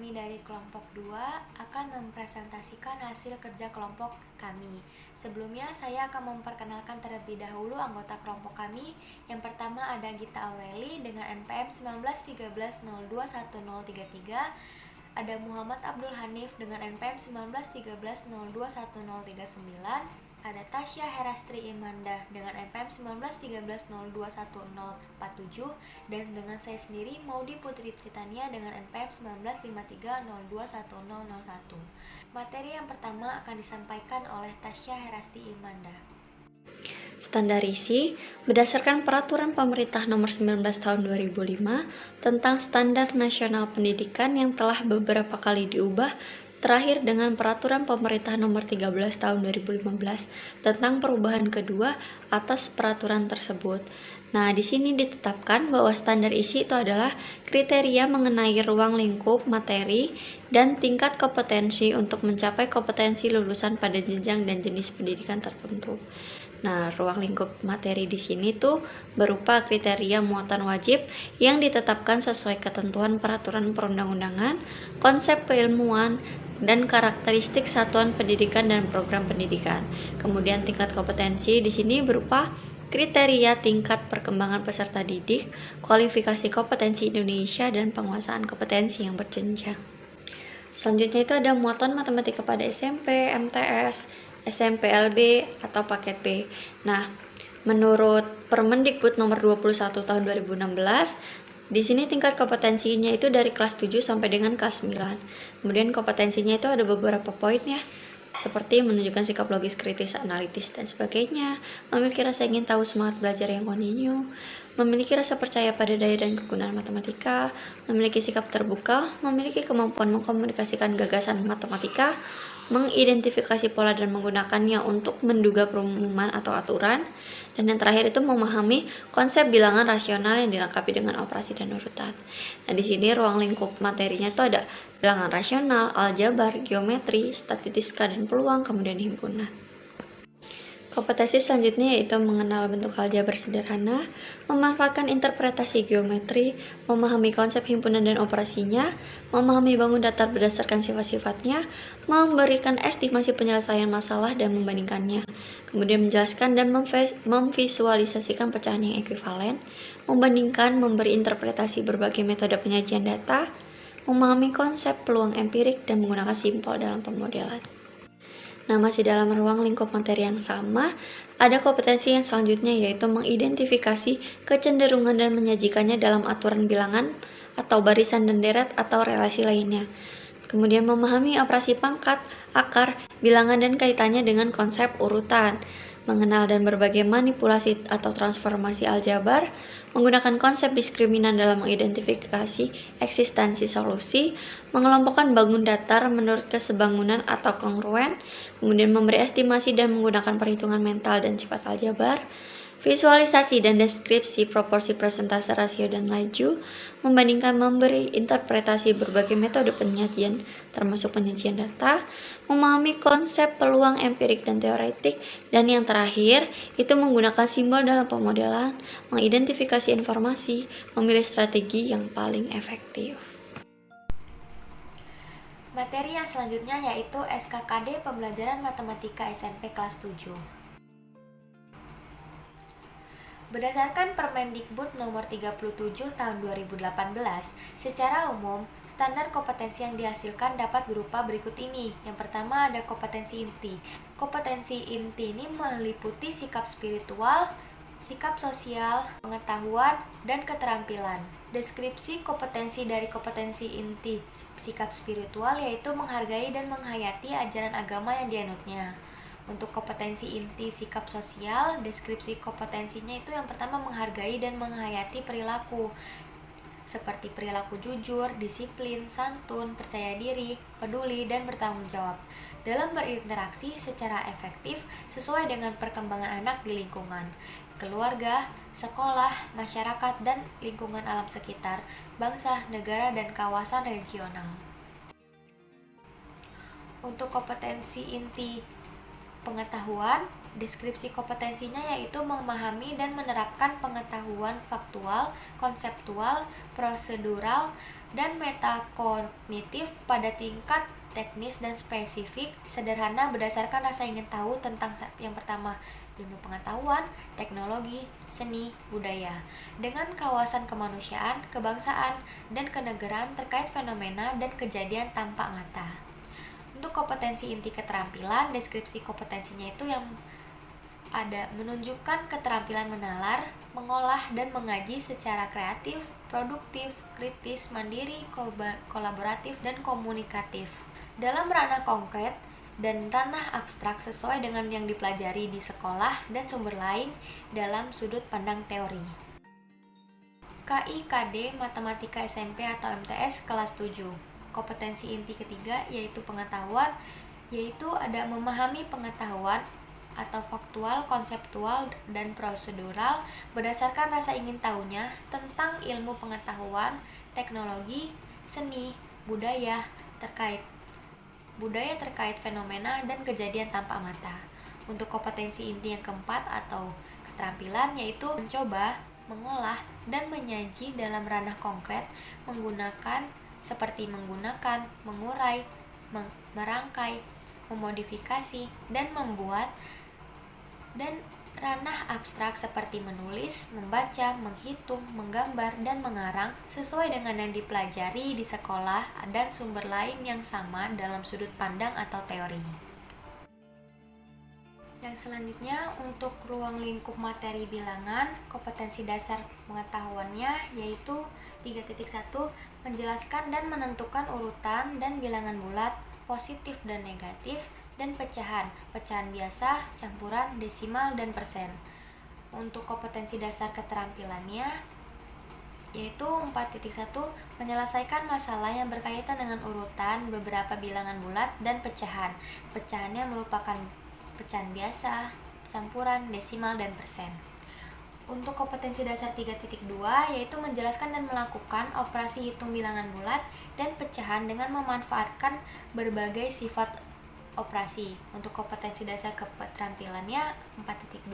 kami dari kelompok 2 akan mempresentasikan hasil kerja kelompok kami. Sebelumnya saya akan memperkenalkan terlebih dahulu anggota kelompok kami. Yang pertama ada Gita Aureli dengan NPM 1913021033, ada Muhammad Abdul Hanif dengan NPM 1913021039, ada Tasya Herastri Imanda dengan NPM 1913021047, dan dengan saya sendiri Maudi Putri Tritania dengan NPM 1953021001. Materi yang pertama akan disampaikan oleh Tasya Herastri Imanda. Standar isi berdasarkan Peraturan Pemerintah Nomor 19 Tahun 2005 tentang Standar Nasional Pendidikan yang telah beberapa kali diubah, terakhir dengan Peraturan Pemerintah Nomor 13 Tahun 2015 tentang perubahan kedua atas peraturan tersebut. Nah, di sini ditetapkan bahwa standar isi itu adalah kriteria mengenai ruang lingkup materi dan tingkat kompetensi untuk mencapai kompetensi lulusan pada jenjang dan jenis pendidikan tertentu. Nah, ruang lingkup materi di sini tuh berupa kriteria muatan wajib yang ditetapkan sesuai ketentuan peraturan perundang-undangan, konsep keilmuan, dan karakteristik satuan pendidikan dan program pendidikan. Kemudian tingkat kompetensi di sini berupa kriteria tingkat perkembangan peserta didik, kualifikasi kompetensi Indonesia, dan penguasaan kompetensi yang berjenjang. Selanjutnya itu ada muatan matematika pada SMP, MTS, SMPLB atau paket B. Nah, menurut Permendikbud nomor 21 tahun 2016, di sini tingkat kompetensinya itu dari kelas 7 sampai dengan kelas 9. Kemudian kompetensinya itu ada beberapa poin ya, seperti menunjukkan sikap logis, kritis, analitis, dan sebagainya, memiliki rasa ingin tahu, semangat belajar yang kontinu, memiliki rasa percaya pada daya dan kegunaan matematika, memiliki sikap terbuka, memiliki kemampuan mengkomunikasikan gagasan matematika, mengidentifikasi pola dan menggunakannya untuk menduga perumuman atau aturan, dan yang terakhir itu memahami konsep bilangan rasional yang dilengkapi dengan operasi dan urutan. Nah, di sini ruang lingkup materinya itu ada bilangan rasional, aljabar, geometri, statistika dan peluang, kemudian himpunan. Kompetensi selanjutnya yaitu mengenal bentuk aljabar sederhana, memanfaatkan interpretasi geometri, memahami konsep himpunan dan operasinya, memahami bangun datar berdasarkan sifat-sifatnya, memberikan estimasi penyelesaian masalah dan membandingkannya, kemudian menjelaskan dan memvisualisasikan pecahan yang ekuivalen, membandingkan, memberi interpretasi berbagai metode penyajian data, memahami konsep peluang empirik, dan menggunakan simpel dalam pemodelan. Nah, masih dalam ruang lingkup materi yang sama, ada kompetensi yang selanjutnya yaitu mengidentifikasi kecenderungan dan menyajikannya dalam aturan bilangan atau barisan dan deret atau relasi lainnya. Kemudian memahami operasi pangkat, akar, bilangan dan kaitannya dengan konsep urutan. Mengenal dan berbagai manipulasi atau transformasi aljabar, menggunakan konsep diskriminan dalam mengidentifikasi eksistensi solusi, mengelompokkan bangun datar menurut kesebangunan atau kongruen, kemudian memberi estimasi dan menggunakan perhitungan mental dan sifat aljabar, visualisasi dan deskripsi proporsi persentase rasio dan laju, membandingkan, memberi interpretasi berbagai metode penyajian termasuk penyajian data, memahami konsep peluang empirik dan teoretik, dan yang terakhir itu menggunakan simbol dalam pemodelan, mengidentifikasi informasi, memilih strategi yang paling efektif. Materi yang selanjutnya yaitu SKKD Pembelajaran Matematika SMP kelas 7. Berdasarkan Permendikbud nomor 37 tahun 2018, secara umum, standar kompetensi yang dihasilkan dapat berupa berikut ini. Yang pertama ada kompetensi inti. Kompetensi inti ini meliputi sikap spiritual, sikap sosial, pengetahuan, dan keterampilan. Deskripsi kompetensi dari kompetensi inti sikap spiritual yaitu menghargai dan menghayati ajaran agama yang dianutnya. Untuk kompetensi inti sikap sosial, deskripsi kompetensinya itu yang pertama menghargai dan menghayati perilaku, seperti perilaku jujur, disiplin, santun, percaya diri, peduli, dan bertanggung jawab dalam berinteraksi secara efektif sesuai dengan perkembangan anak di lingkungan, keluarga, sekolah, masyarakat, dan lingkungan alam sekitar, bangsa, negara, dan kawasan regional. Untuk kompetensi inti pengetahuan, deskripsi kompetensinya yaitu memahami dan menerapkan pengetahuan faktual, konseptual, prosedural, dan metakognitif pada tingkat teknis dan spesifik, sederhana berdasarkan rasa ingin tahu tentang yang pertama, ilmu pengetahuan, teknologi, seni, budaya, dengan kawasan kemanusiaan, kebangsaan, dan kenegaraan terkait fenomena dan kejadian tampak mata. Untuk kompetensi inti keterampilan, deskripsi kompetensinya itu yang ada menunjukkan keterampilan menalar, mengolah, dan mengaji secara kreatif, produktif, kritis, mandiri, kolaboratif, dan komunikatif. Dalam ranah konkret dan ranah abstrak sesuai dengan yang dipelajari di sekolah dan sumber lain dalam sudut pandang teori. KIKD Matematika SMP atau MTS kelas 7. Kompetensi inti ketiga yaitu pengetahuan, yaitu ada memahami pengetahuan atau faktual, konseptual, dan prosedural berdasarkan rasa ingin tahunya tentang ilmu pengetahuan, teknologi, seni, budaya terkait fenomena dan kejadian tanpa mata. Untuk kompetensi inti yang keempat atau keterampilan yaitu mencoba, mengolah, dan menyaji dalam ranah konkret seperti menggunakan, mengurai, merangkai, memodifikasi, dan membuat, dan ranah abstrak seperti menulis, membaca, menghitung, menggambar, dan mengarang sesuai dengan yang dipelajari di sekolah dan sumber lain yang sama dalam sudut pandang atau teori. Yang selanjutnya untuk ruang lingkup materi bilangan, kompetensi dasar pengetahuannya yaitu 3.1 menjelaskan dan menentukan urutan dan bilangan bulat, positif dan negatif, dan pecahan biasa, campuran, desimal, dan persen. Untuk kompetensi dasar keterampilannya yaitu 4.1 menyelesaikan masalah yang berkaitan dengan urutan, beberapa bilangan bulat, dan pecahan. Pecahannya merupakan pecahan biasa, campuran, desimal, dan persen. Untuk kompetensi dasar 3.2 yaitu menjelaskan dan melakukan operasi hitung bilangan bulat dan pecahan dengan memanfaatkan berbagai sifat operasi. Untuk kompetensi dasar keterampilannya 4.2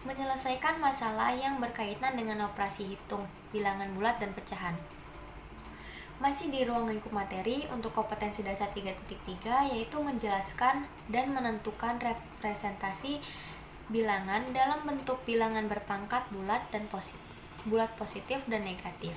menyelesaikan masalah yang berkaitan dengan operasi hitung bilangan bulat dan pecahan. Masih di ruang lingkup materi, untuk kompetensi dasar 3.3 yaitu menjelaskan dan menentukan representasi bilangan dalam bentuk bilangan berpangkat bulat dan positif dan negatif.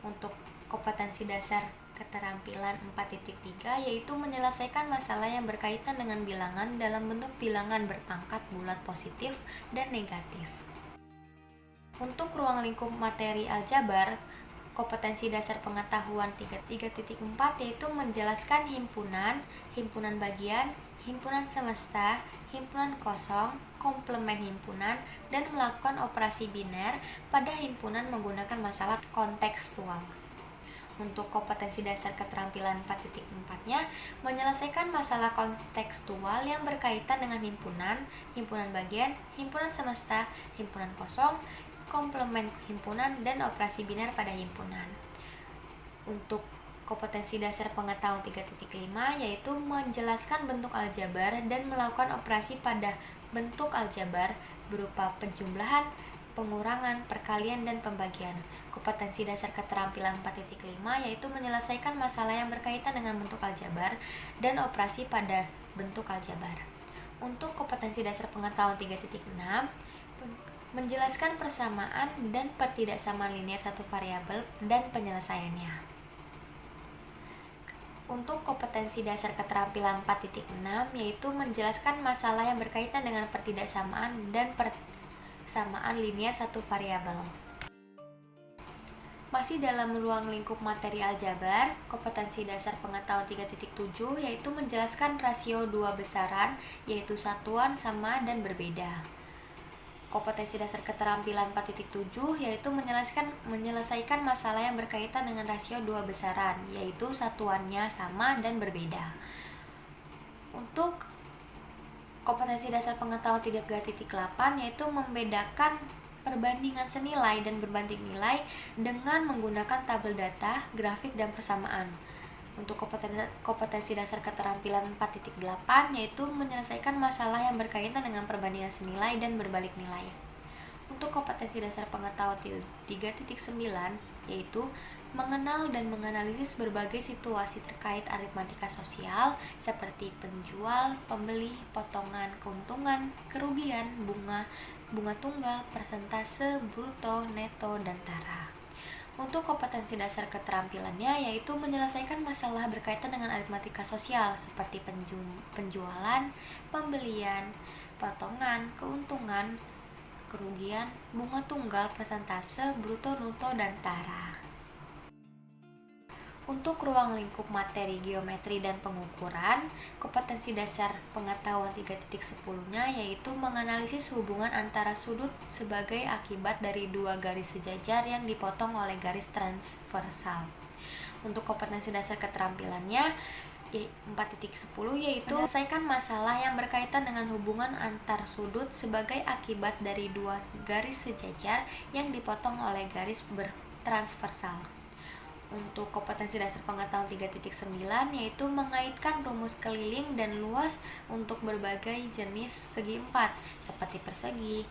Untuk kompetensi dasar keterampilan 4.3 yaitu menyelesaikan masalah yang berkaitan dengan bilangan dalam bentuk bilangan berpangkat bulat positif dan negatif. Untuk ruang lingkup materi aljabar, kompetensi dasar pengetahuan 3.4 yaitu menjelaskan himpunan bagian, himpunan semesta, himpunan kosong, komplement himpunan, dan melakukan operasi biner pada himpunan menggunakan masalah kontekstual. Untuk kompetensi dasar keterampilan 4.4-nya menyelesaikan masalah kontekstual yang berkaitan dengan himpunan bagian, himpunan semesta, himpunan kosong, komplement himpunan, dan operasi biner pada himpunan. Untuk kompetensi dasar pengetahuan 3.5 yaitu menjelaskan bentuk aljabar dan melakukan operasi pada bentuk aljabar berupa penjumlahan, pengurangan, perkalian, dan pembagian. Kompetensi dasar keterampilan 4.5 yaitu menyelesaikan masalah yang berkaitan dengan bentuk aljabar dan operasi pada bentuk aljabar. Untuk kompetensi dasar pengetahuan 3.6 menjelaskan persamaan dan pertidaksamaan linear satu variabel dan penyelesaiannya. Untuk kompetensi dasar keterampilan 4.6 yaitu menjelaskan masalah yang berkaitan dengan pertidaksamaan dan persamaan linear satu variabel. Masih dalam ruang lingkup materi aljabar, kompetensi dasar pengetahuan 3.7 yaitu menjelaskan rasio dua besaran yaitu satuan, sama, dan berbeda. Kompetensi dasar keterampilan 4.7 yaitu menyelesaikan masalah yang berkaitan dengan rasio dua besaran yaitu satuannya sama dan berbeda. Untuk kompetensi dasar pengetahuan 3.8 yaitu membedakan perbandingan senilai dan berbanding nilai dengan menggunakan tabel data, grafik, dan persamaan. Untuk kompetensi dasar keterampilan 4.8 yaitu menyelesaikan masalah yang berkaitan dengan perbandingan senilai dan berbalik nilai. Untuk kompetensi dasar pengetahuan 3.9 yaitu mengenal dan menganalisis berbagai situasi terkait aritmatika sosial seperti penjual, pembeli, potongan, keuntungan, kerugian, bunga tunggal, persentase, bruto, neto, dan tara. Untuk kompetensi dasar keterampilannya yaitu menyelesaikan masalah berkaitan dengan aritmatika sosial seperti penjualan, pembelian, potongan, keuntungan, kerugian, bunga tunggal, persentase, bruto, neto, dan tara. Untuk ruang lingkup materi, geometri, dan pengukuran, kompetensi dasar pengetahuan 3.10-nya yaitu menganalisis hubungan antara sudut sebagai akibat dari dua garis sejajar yang dipotong oleh garis transversal. Untuk kompetensi dasar keterampilannya 4.10 yaitu menyelesaikan masalah yang berkaitan dengan hubungan antar sudut sebagai akibat dari dua garis sejajar yang dipotong oleh garis transversal. Untuk kompetensi dasar pengetahuan 3.9 yaitu mengaitkan rumus keliling dan luas untuk berbagai jenis segi empat seperti persegi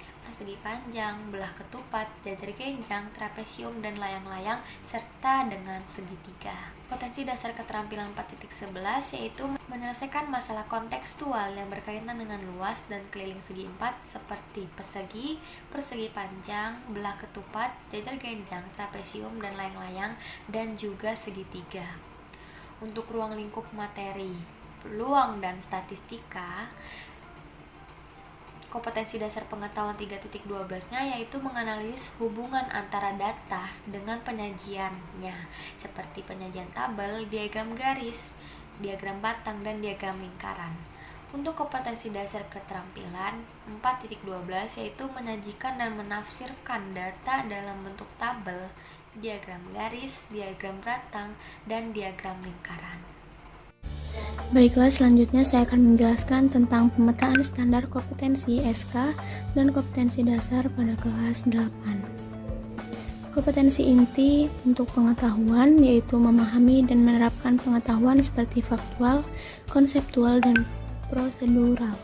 panjang, belah ketupat, jajar genjang, trapesium, dan layang-layang serta dengan segitiga. Potensi dasar keterampilan 4.11 yaitu menyelesaikan masalah kontekstual yang berkaitan dengan luas dan keliling segi empat seperti persegi panjang, belah ketupat, jajar genjang, trapesium, dan layang-layang, dan juga segitiga. Untuk ruang lingkup materi, peluang, dan statistika, kompetensi dasar pengetahuan 3.12-nya yaitu menganalisis hubungan antara data dengan penyajiannya seperti penyajian tabel, diagram garis, diagram batang, dan diagram lingkaran. Untuk kompetensi dasar keterampilan 4.12 yaitu menyajikan dan menafsirkan data dalam bentuk tabel, diagram garis, diagram batang, dan diagram lingkaran. Baiklah, selanjutnya saya akan menjelaskan tentang pemetaan standar kompetensi SK dan kompetensi dasar pada kelas 8. Kompetensi inti untuk pengetahuan yaitu memahami dan menerapkan pengetahuan seperti faktual, konseptual, dan prosedural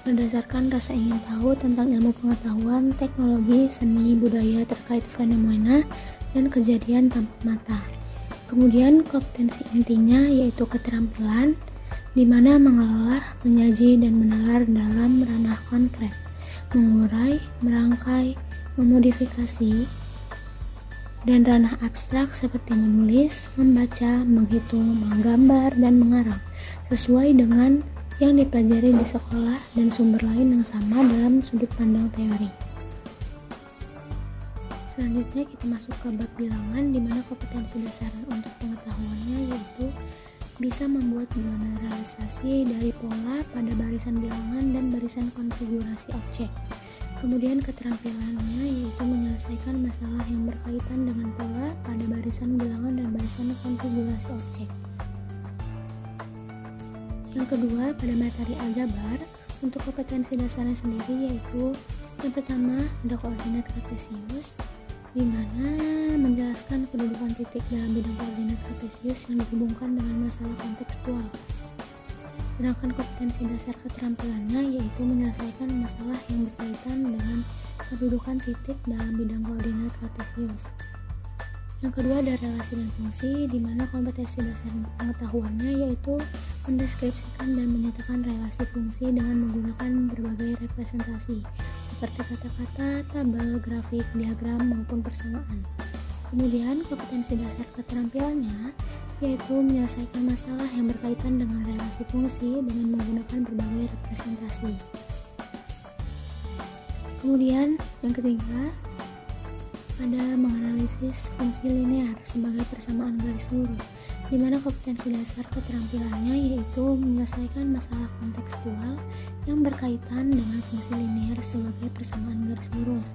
berdasarkan rasa ingin tahu tentang ilmu pengetahuan, teknologi, seni, budaya terkait fenomena dan kejadian tampak mata. Kemudian kompetensi intinya yaitu keterampilan di mana mengelola, menyaji, dan menalar dalam ranah konkret, mengurai, merangkai, memodifikasi, dan ranah abstrak seperti menulis, membaca, menghitung, menggambar, dan mengarang, sesuai dengan yang dipelajari di sekolah dan sumber lain yang sama dalam sudut pandang teori. Selanjutnya kita masuk ke bab bilangan di mana kompetensi dasar untuk pengetahuannya yaitu bisa membuat generalisasi dari pola pada barisan bilangan dan barisan konfigurasi objek. Kemudian keterampilannya yaitu menyelesaikan masalah yang berkaitan dengan pola pada barisan bilangan dan barisan konfigurasi objek. Yang kedua, pada materi aljabar, untuk kompetensi dasarnya sendiri yaitu yang pertama ada koordinat kartesius, di mana menjelaskan kedudukan titik dalam bidang koordinat kartesius yang dihubungkan dengan masalah kontekstual. Sedangkan kompetensi dasar keterampilannya yaitu menyelesaikan masalah yang berkaitan dengan kedudukan titik dalam bidang koordinat kartesius. Yang kedua ada relasi dan fungsi, di mana kompetensi dasar pengetahuannya yaitu mendeskripsikan dan menyatakan relasi fungsi dengan menggunakan berbagai representasi seperti kata-kata, tabel, grafik, diagram, maupun persamaan. Kemudian kompetensi dasar keterampilannya yaitu menyelesaikan masalah yang berkaitan dengan relasi fungsi dengan menggunakan berbagai representasi. Kemudian yang ketiga ada menganalisis fungsi linear sebagai persamaan garis lurus, di mana kompetensi dasar keterampilannya yaitu menyelesaikan masalah kontekstual yang berkaitan dengan fungsi linear sebagai persamaan garis lurus.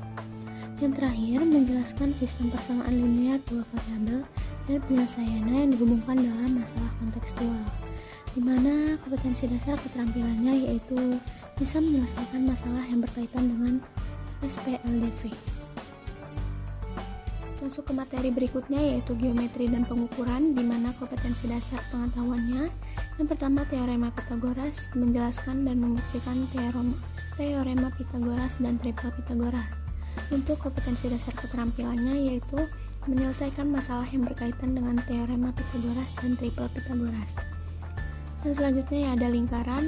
Yang terakhir, menjelaskan sistem persamaan linear dua variabel dan penyelesaiannya yang dihubungkan dalam masalah kontekstual, di mana kompetensi dasar keterampilannya yaitu bisa menyelesaikan masalah yang berkaitan dengan SPLDV. Masuk ke materi berikutnya yaitu geometri dan pengukuran, di mana kompetensi dasar pengetahuannya yang pertama teorema Pythagoras, menjelaskan dan membuktikan teorema Pythagoras dan triple Pythagoras. Untuk kompetensi dasar keterampilannya yaitu menyelesaikan masalah yang berkaitan dengan teorema Pythagoras dan triple Pythagoras. Yang selanjutnya ya ada lingkaran.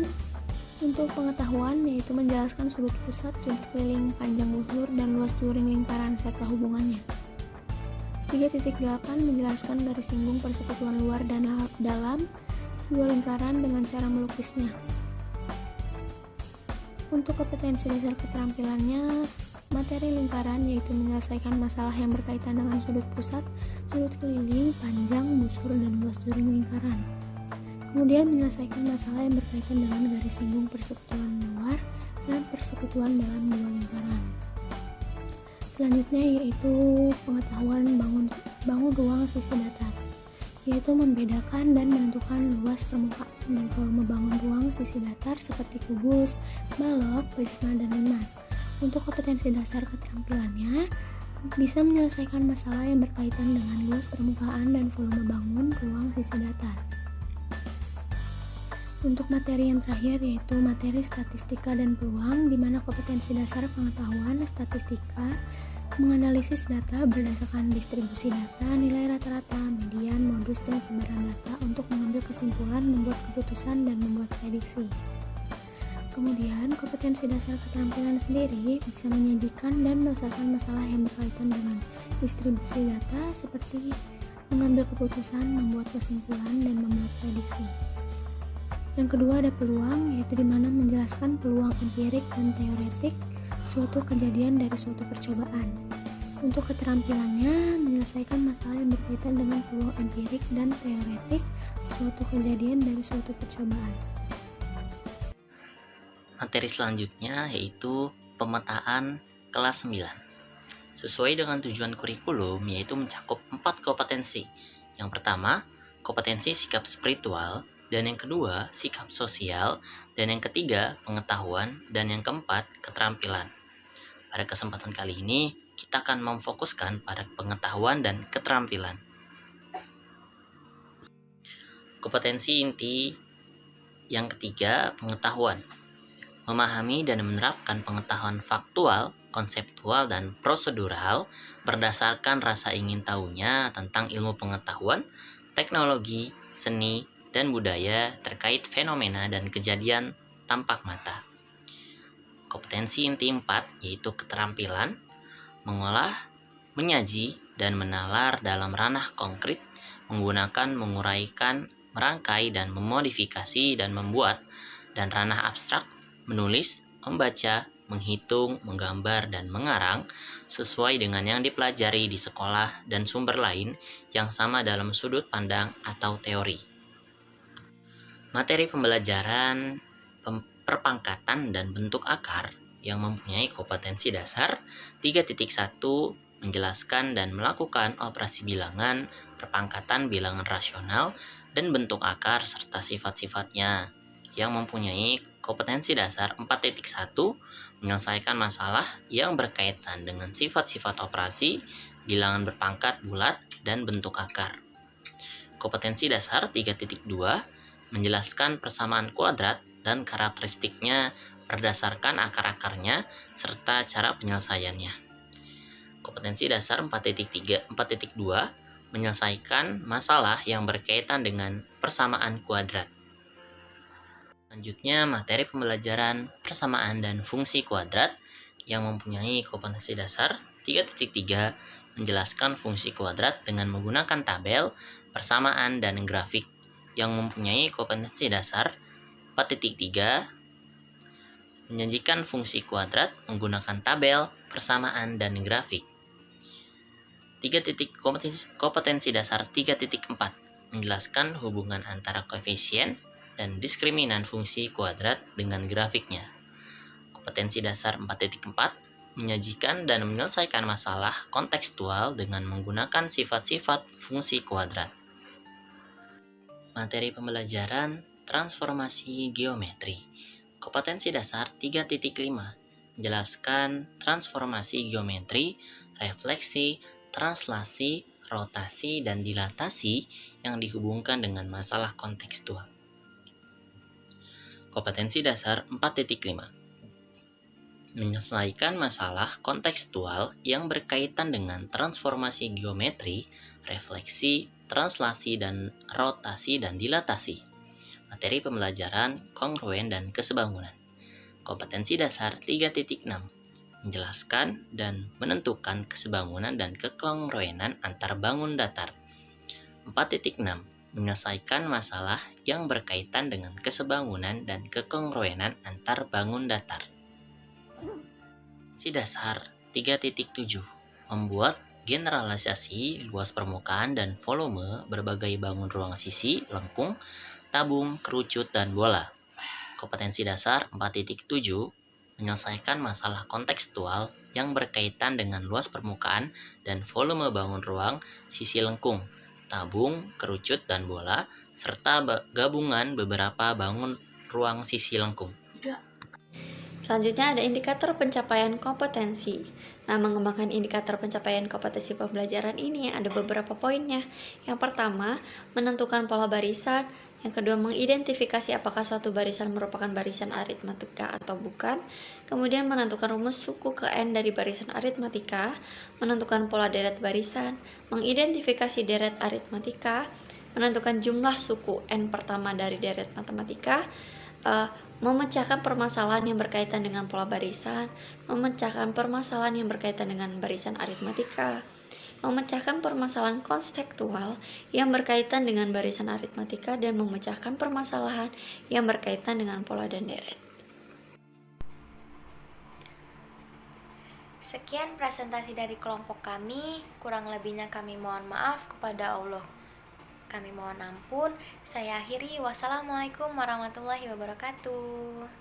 Untuk pengetahuan yaitu menjelaskan sudut pusat, sudut keliling, panjang busur, dan luas juring lingkaran serta hubungannya. 3.8 menjelaskan garis singgung persekutuan luar dan dalam dua lingkaran dengan cara melukisnya. Untuk kompetensi dasar keterampilannya, materi lingkaran yaitu menyelesaikan masalah yang berkaitan dengan sudut pusat, sudut keliling, panjang, busur, dan luas juring lingkaran. Kemudian menyelesaikan masalah yang berkaitan dengan garis singgung persekutuan luar dan persekutuan dalam dua lingkaran. Selanjutnya yaitu pengetahuan bangun ruang sisi datar, yaitu membedakan dan menentukan luas permukaan dan volume bangun ruang sisi datar seperti kubus, balok, prisma, dan limat. Untuk kompetensi dasar keterampilannya, bisa menyelesaikan masalah yang berkaitan dengan luas permukaan dan volume bangun ruang sisi datar. Untuk materi yang terakhir yaitu materi statistika dan peluang, di mana kompetensi dasar pengetahuan statistika menganalisis data berdasarkan distribusi data, nilai rata-rata, median, modus, dan sebaran data untuk mengambil kesimpulan, membuat keputusan, dan membuat prediksi. Kemudian, kompetensi dasar keterampilan sendiri bisa menyajikan dan menyelesaikan masalah yang berkaitan dengan distribusi data seperti mengambil keputusan, membuat kesimpulan, dan membuat prediksi. Yang kedua ada peluang, yaitu di mana menjelaskan peluang empirik dan teoretik suatu kejadian dari suatu percobaan. Untuk keterampilannya, menyelesaikan masalah yang berkaitan dengan peluang empirik dan teoretik suatu kejadian dari suatu percobaan. Materi selanjutnya yaitu pemetaan kelas 9. Sesuai dengan tujuan kurikulum, yaitu mencakup 4 kompetensi. Yang pertama, kompetensi sikap spiritual, dan yang kedua, sikap sosial, dan yang ketiga, pengetahuan, dan yang keempat, keterampilan. Pada kesempatan kali ini, kita akan memfokuskan pada pengetahuan dan keterampilan. Kompetensi inti yang ketiga, pengetahuan. Memahami dan menerapkan pengetahuan faktual, konseptual, dan prosedural berdasarkan rasa ingin tahunya tentang ilmu pengetahuan, teknologi, seni, dan budaya terkait fenomena dan kejadian tampak mata. Kompetensi inti 4 yaitu keterampilan, mengolah, menyaji, dan menalar dalam ranah konkret, menggunakan, menguraikan, merangkai, dan memodifikasi dan membuat, dan ranah abstrak, menulis, membaca, menghitung, menggambar, dan mengarang sesuai dengan yang dipelajari di sekolah dan sumber lain yang sama dalam sudut pandang atau teori. Materi pembelajaran perpangkatan dan bentuk akar yang mempunyai kompetensi dasar 3.1 menjelaskan dan melakukan operasi bilangan, perpangkatan bilangan rasional, dan bentuk akar serta sifat-sifatnya yang mempunyai kompetensi dasar 4.1 menyelesaikan masalah yang berkaitan dengan sifat-sifat operasi, bilangan berpangkat bulat, dan bentuk akar. Kompetensi dasar 3.2 menjelaskan persamaan kuadrat dan karakteristiknya berdasarkan akar-akarnya serta cara penyelesaiannya. Kompetensi dasar 4.2 menyelesaikan masalah yang berkaitan dengan persamaan kuadrat. Selanjutnya, materi pembelajaran persamaan dan fungsi kuadrat yang mempunyai kompetensi dasar 3.3 menjelaskan fungsi kuadrat dengan menggunakan tabel, persamaan, dan grafik yang mempunyai kompetensi dasar 4.3 menyajikan fungsi kuadrat menggunakan tabel, persamaan, dan grafik. Kompetensi dasar 3.4 menjelaskan hubungan antara koefisien dan diskriminan fungsi kuadrat dengan grafiknya. Kompetensi dasar 4.4 menyajikan dan menyelesaikan masalah kontekstual dengan menggunakan sifat-sifat fungsi kuadrat. Materi pembelajaran transformasi geometri. Kompetensi dasar 3.5 menjelaskan transformasi geometri, refleksi, translasi, rotasi, dan dilatasi yang dihubungkan dengan masalah kontekstual. Kompetensi dasar 4.5 menyelesaikan masalah kontekstual yang berkaitan dengan transformasi geometri, refleksi, translasi, dan rotasi dan dilatasi. Materi pembelajaran kongruen dan kesebangunan. Kompetensi dasar 3.6 menjelaskan dan menentukan kesebangunan dan kekongruenan antar bangun datar. 4.6 menyelesaikan masalah yang berkaitan dengan kesebangunan dan kekongruenan antar bangun datar. Si dasar 3.7 membuat generalisasi luas permukaan dan volume berbagai bangun ruang sisi, lengkung, tabung, kerucut, dan bola. Kompetensi dasar 4.7 menyelesaikan masalah kontekstual yang berkaitan dengan luas permukaan dan volume bangun ruang sisi lengkung, tabung, kerucut, dan bola, serta gabungan beberapa bangun ruang sisi lengkung. Selanjutnya ada indikator pencapaian kompetensi. Nah, mengembangkan indikator pencapaian kompetensi pembelajaran ini ada beberapa poinnya. Yang pertama, menentukan pola barisan. Yang kedua, mengidentifikasi apakah suatu barisan merupakan barisan aritmatika atau bukan. Kemudian menentukan rumus suku ke N dari barisan aritmatika. Menentukan pola deret barisan. Mengidentifikasi deret aritmatika. Menentukan jumlah suku N pertama dari deret matematika. Memecahkan permasalahan yang berkaitan dengan pola barisan, memecahkan permasalahan yang berkaitan dengan barisan aritmatika, memecahkan permasalahan konstektual yang berkaitan dengan barisan aritmatika, dan memecahkan permasalahan yang berkaitan dengan pola dan deret. Sekian presentasi dari kelompok kami, kurang lebihnya kami mohon maaf kepada Allah. Kami mohon ampun. Saya akhiri. Wassalamualaikum warahmatullahi wabarakatuh.